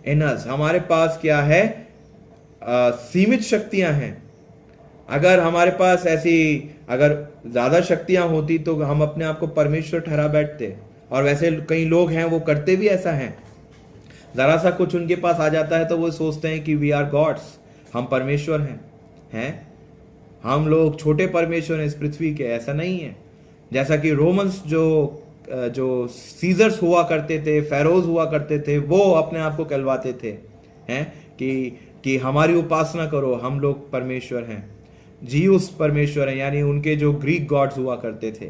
in us. हमारे पास क्या है? सीमित शक्तियां हैं। अगर हमारे पास अगर ज्यादा शक्तियां होती तो हम अपने आप को परमेश्वर ठहरा बैठते, और वैसे कई लोग हैं वो करते भी ऐसा हैं। जरा सा कुछ उनके पास आ जाता है तो वो सोचते हैं कि वी आर गॉड्स, हम परमेश्वर हैं, हम लोग छोटे परमेश्वर हैं इस पृथ्वी के। ऐसा नहीं है। जैसा कि रोमन्स जो सीजर्स हुआ करते थे, फेरोज हुआ करते थे, वो अपने आप को कहलवाते थे हैं कि हमारी उपासना करो, हम लोग परमेश्वर हैं, जीउस परमेश्वर हैं, यानी उनके जो ग्रीक गॉड्स हुआ करते थे।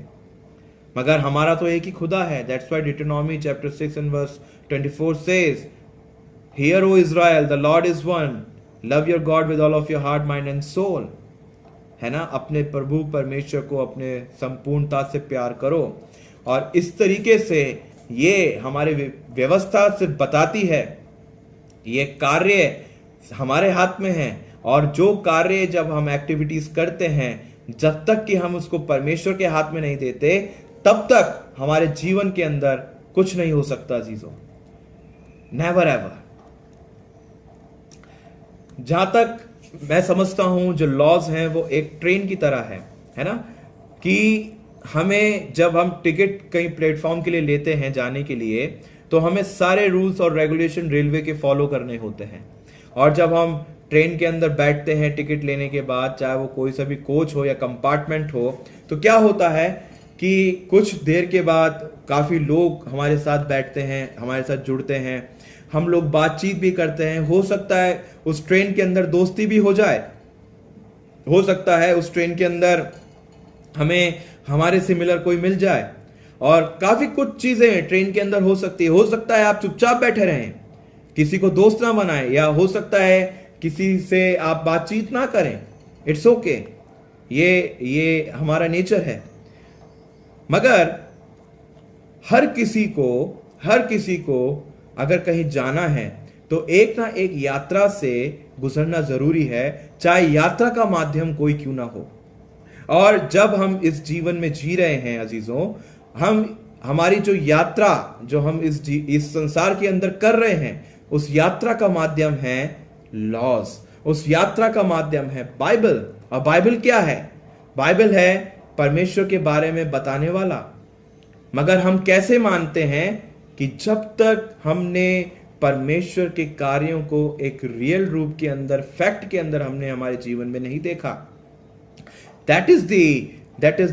मगर हमारा तो एक ही खुदा है। That's why Deuteronomy chapter 6 and verse 24 says, Hear, O Israel, the Lord is one. Love your God with all of your heart, mind and soul. है ना? अपने प्रभु परमेश्वर को अपने संपूर्णता से प्यार करो। और इस तरीके से ये हमारे व्यवस्था से बताती है, ये कार्य हमारे हाथ में है, और जो कार्य जब हम एक्टिविटीज करते हैं, जब तक कि हम उसको परमेश्वर के हाथ में नहीं देते, तब तक हमारे जीवन के अंदर कुछ नहीं हो सकता चीजों। Never ever. जहां तक मैं समझता हूं जो लॉज हैं वो एक ट्रेन की तरह है ना, कि हमें जब हम टिकट कहीं प्लेटफॉर्म के लिए लेते हैं जाने के लिए, तो हमें सारे रूल्स और रेगुलेशन रेलवे के फॉलो करने होते हैं। और जब हम ट्रेन के अंदर बैठते हैं टिकट लेने के बाद, चाहे वो कोई सा भी कोच हो या कंपार्टमेंट हो, तो क्या होता है कि कुछ देर के बाद काफ़ी लोग हमारे साथ बैठते हैं, हमारे साथ जुड़ते हैं, हम लोग बातचीत भी करते हैं। हो सकता है उस ट्रेन के अंदर दोस्ती भी हो जाए, हो सकता है उस ट्रेन के अंदर हमें हमारे सिमिलर कोई मिल जाए, और काफ़ी कुछ चीज़ें ट्रेन के अंदर हो सकती है। हो सकता है आप चुपचाप बैठे रहें, किसी को दोस्त ना बनाएं, या हो सकता है किसी से आप बातचीत ना करें। इट्स ओके, ये हमारा नेचर है। मगर हर किसी को अगर कहीं जाना है तो एक ना एक यात्रा से गुजरना जरूरी है, चाहे यात्रा का माध्यम कोई क्यों ना हो। और जब हम इस जीवन में जी रहे हैं अजीजों, हमारी जो यात्रा जो हम इस संसार के अंदर कर रहे हैं, उस यात्रा का माध्यम है लॉज, उस यात्रा का माध्यम है बाइबल। और बाइबल क्या है? बाइबल है परमेश्वर के बारे में बताने वाला। मगर हम कैसे मानते हैं कि जब तक हमने परमेश्वर के कार्यों को एक रियल रूप के अंदर, फैक्ट के अंदर हमने हमारे जीवन में नहीं देखा। That is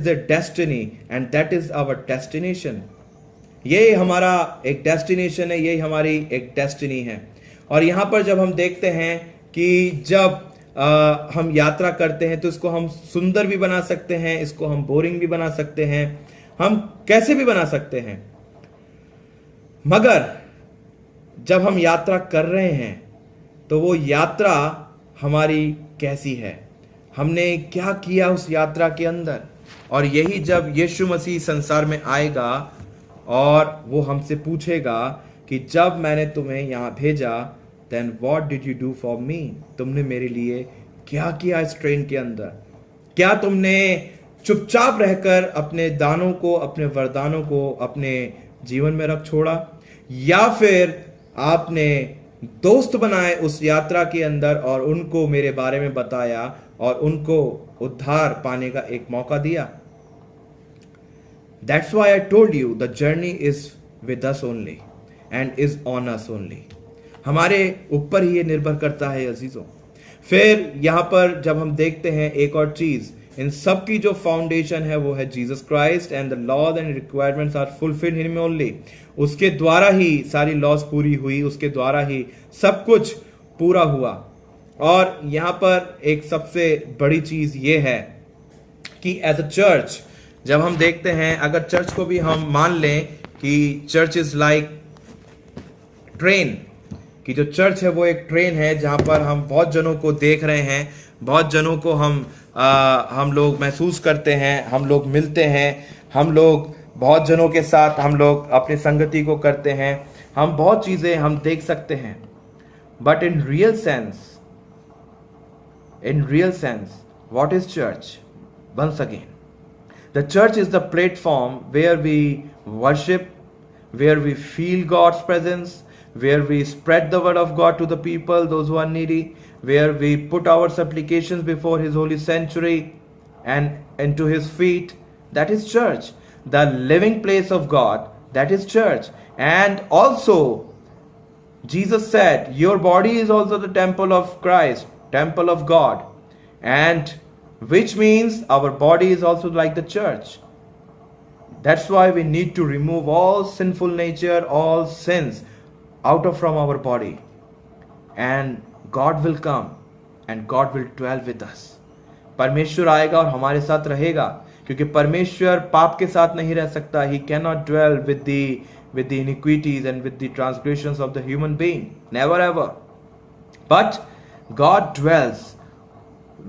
the destiny and that is our destination. ये हमारा एक डेस्टिनेशन है, यही हमारी एक डेस्टिनी है। और यहाँ पर जब हम देखते हैं कि जब हम यात्रा करते हैं तो इसको हम सुंदर भी बना सकते हैं, इसको हम बोरिंग भी बना सकते हैं, हम कैसे भी बना सकते हैं। मगर जब हम यात्रा कर रहे हैं तो वो यात्रा हमारी कैसी है, हमने क्या किया उस यात्रा के अंदर। और यही जब यीशु मसीह संसार में आएगा और वो हमसे पूछेगा कि जब मैंने तुम्हें यहां भेजा, then what did you do for me, तुमने मेरे लिए क्या किया इस ट्रेन के अंदर। क्या तुमने चुपचाप रहकर अपने दानों को, अपने वरदानों को अपने जीवन में रख छोड़ा, या फिर आपने दोस्त बनाए उस यात्रा के अंदर और उनको मेरे बारे में बताया और उनको उद्धार पाने का एक मौका दिया। That's why I told you the journey is with us only and is on us only. हमारे ऊपर ही ये निर्भर करता है अजीजों। फिर यहां पर जब हम देखते हैं एक और चीज, इन सब की जो फाउंडेशन है वो है Jesus Christ, and the laws and requirements are fulfilled in him only. उसके द्वारा ही सारी लॉज पूरी हुई, उसके द्वारा ही सब कुछ पूरा हुआ। और यहां पर एक सबसे बड़ी चीज ये है कि एज अ चर्च जब हम देखते हैं, अगर चर्च को भी हम मान लें कि चर्च इज लाइक ट्रेन, कि जो चर्च है वो एक ट्रेन है जहां पर हम बहुत जनों को देख रहे हैं, बहुत जनों को हम लोग महसूस करते हैं, हम लोग मिलते हैं, हम लोग बहुत जनों के साथ हम लोग अपनी संगति को करते हैं, हम बहुत चीजें हम देख सकते हैं। But in real sense what is church? Once again, the church is the platform where we worship, where we feel God's presence, where we spread the word of God to the people, those who are needy, where we put our supplications before His holy sanctuary and into His feet. That is church. The living place of God, that is church. And also, Jesus said, your body is also the temple of Christ, temple of God. And which means our body is also like the church. That's why we need to remove all sinful nature, all sins out of from our body, and God will come and God will dwell with us. परमेश्वर आएगा और हमारे साथ रहेगा, क्योंकि परमेश्वर पाप के साथ नहीं रह सकता। He cannot dwell with the iniquities and with the transgressions of the human being, never ever. But God dwells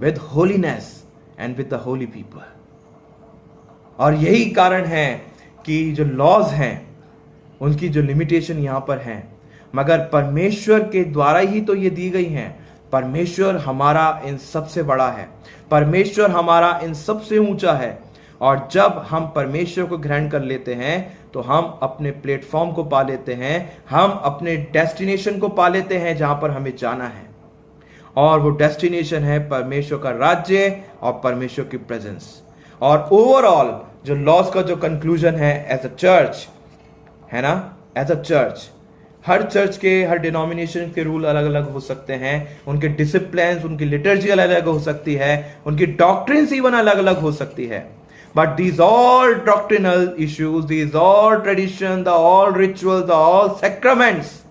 with holiness and with the holy people. और यही कारण है कि जो लॉज हैं उनकी जो लिमिटेशन यहां पर हैं, मगर परमेश्वर के द्वारा ही तो ये दी गई हैं। परमेश्वर हमारा इन सबसे बड़ा है, परमेश्वर हमारा इन सबसे ऊंचा है। और जब हम परमेश्वर को ग्रहण कर लेते हैं तो हम अपने प्लेटफॉर्म को पा लेते हैं, हम अपने डेस्टिनेशन को पा लेते हैं जहां पर हमें जाना है। और वो डेस्टिनेशन है परमेश्वर का राज्य और परमेश्वर की प्रेजेंस। और ओवरऑल जो लॉस का जो कंक्लूजन है एज अ चर्च है ना, एज अ चर्च, हर चर्च के हर डिनोमिनेशन के रूल अलग अलग हो सकते हैं, उनके डिसिप्लिन, उनकी लिटर्जी अलग अलग हो सकती है, उनकी डॉक्ट्रिन्स इवन अलग अलग हो सकती है। But these all doctrinal issues, these all tradition, the all rituals, the all sacraments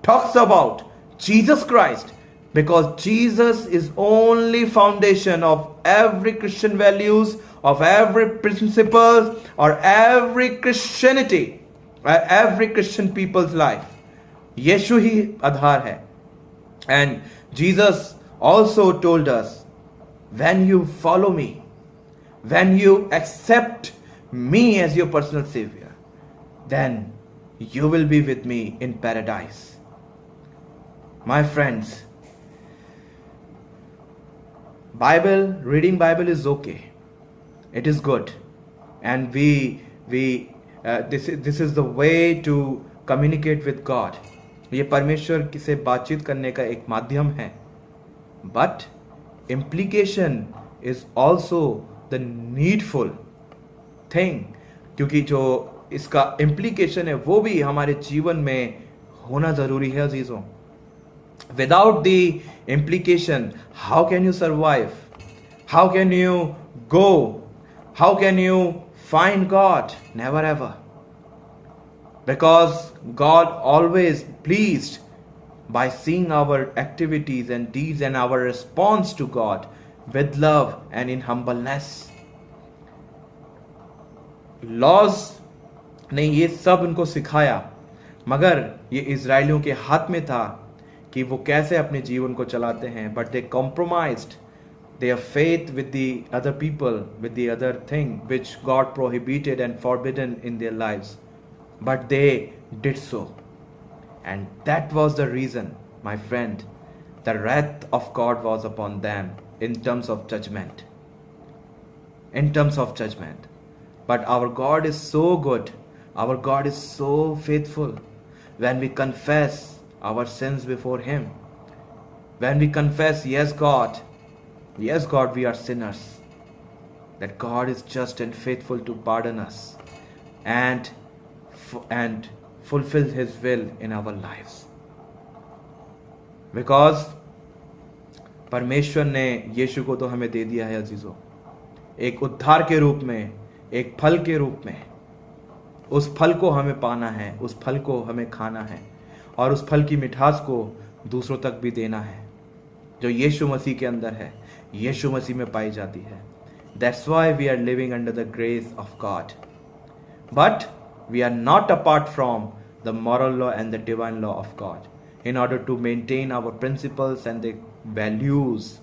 talks about Jesus Christ, because Jesus is only foundation of every Christian values, of every principles, or every Christianity, or every Christian people's life. यीशु ही आधार है। And Jesus also told us, when you follow me, when you accept me as your personal savior, then you will be with me in paradise. My friends, reading Bible is okay, it is good, and this is the way to communicate with God. ये परमेश्वर से बातचीत करने का एक माध्यम है। But implication is also the needful thing, क्योंकि जो इसका implication है वो भी हमारे जीवन में होना जरूरी है अजीजों। Without the implication, how can you survive? How can you go? How can you find God? Never ever. Because God always pleased by seeing our activities and deeds and our response to God with love and in humbleness. Laws ने ये सब उनको सिखाया, मगर ये इजराइलियों के हाथ में था कि वो कैसे अपने जीवन को चलाते हैं. But they compromised their faith with the other people, with the other thing which God prohibited and forbidden in their lives. But they did so. And that was the reason, my friend, the wrath of God was upon them in terms of judgment. In terms of judgment. But our God is so good. Our God is so faithful. When we confess our sins before Him, when we confess, yes God, we are sinners, that God is just and faithful to pardon us and fulfill His will in our lives. Because परमेश्वर ने यीशु को तो हमें दे दिया है अजीजों, एक उद्धार के रूप में, एक फल के रूप में. उस फल को हमें पाना है, उस फल को हमें खाना है, और उस फल की मिठास को दूसरों तक भी देना है, जो यीशु मसीह के अंदर है, यीशु मसीह में पाई जाती है. That's why we are living under the grace of God. But we are not apart from the moral law and the divine law of God in order to maintain our principles and the values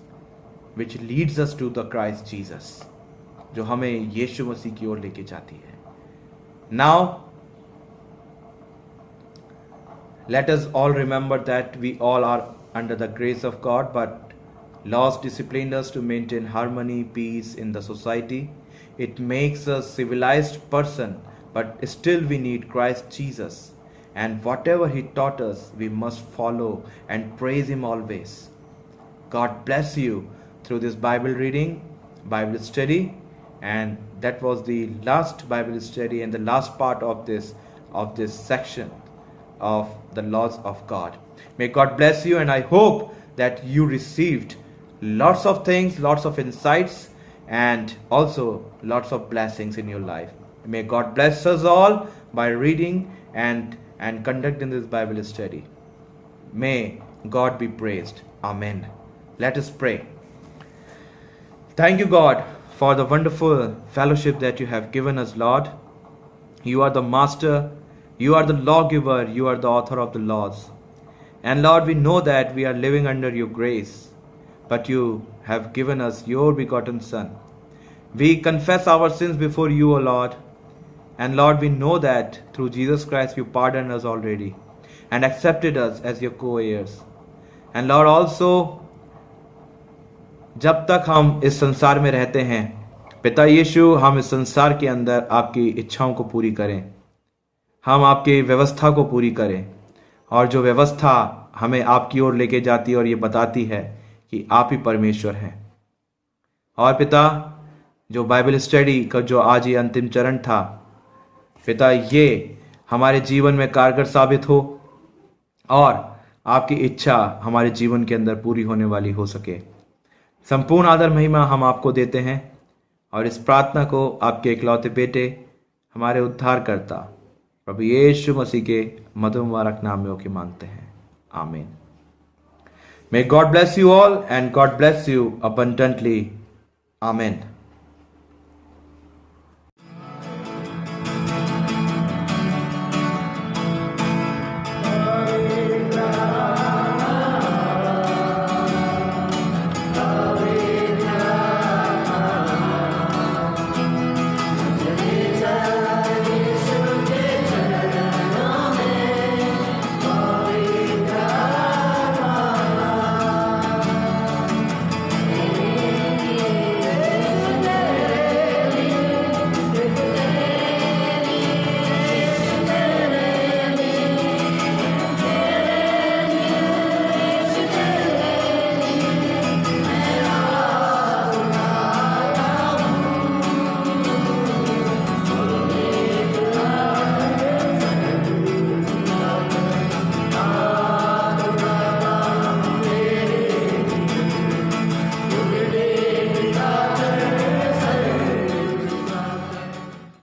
which leads us to the Christ Jesus, जो हमें यीशु मसीह की ओर लेके जाती है. Now, let us all remember that we all are under the grace of God, but laws disciplined us to maintain harmony, peace in the society. It makes us civilized person, but still we need Christ Jesus. And whatever He taught us, we must follow and praise Him always. God bless you through this Bible reading, Bible study. And that was the last Bible study and the last part of this section of the laws of God. May God bless you, and I hope that you received lots of things, lots of insights, and also lots of blessings in your life. May God bless us all by reading and conducting this Bible study. May God be praised. Amen. Let us pray. Thank you, God, for the wonderful fellowship that you have given us, Lord. You are the master, you are the lawgiver, you are the author of the laws. And Lord, we know that we are living under your grace, but you have given us your begotten Son. We confess our sins before you, O Lord. And Lord, we know that through Jesus Christ you pardoned us already and accepted us as your co-heirs. And Lord, also, जब तक हम इस संसार में रहते हैं, पिता यीशु, हम इस संसार के अंदर आपकी इच्छाओं को पूरी करें, हम आपकी व्यवस्था को पूरी करें, और जो व्यवस्था हमें आपकी ओर लेके जाती है और ये बताती है कि आप ही परमेश्वर हैं. और पिता, जो बाइबल स्टडी का जो आज ये अंतिम चरण था, पिता, ये हमारे जीवन में कारगर साबित हो और आपकी इच्छा हमारे जीवन के अंदर पूरी होने वाली हो सके. संपूर्ण आदर महिमा हम आपको देते हैं, और इस प्रार्थना को आपके इकलौते बेटे, हमारे उद्धारकर्ता प्रभु यीशु मसीह के मधुर मुबारक नाम में होके मांगते हैं. आमीन. May God bless you all, and God bless you abundantly. Amen.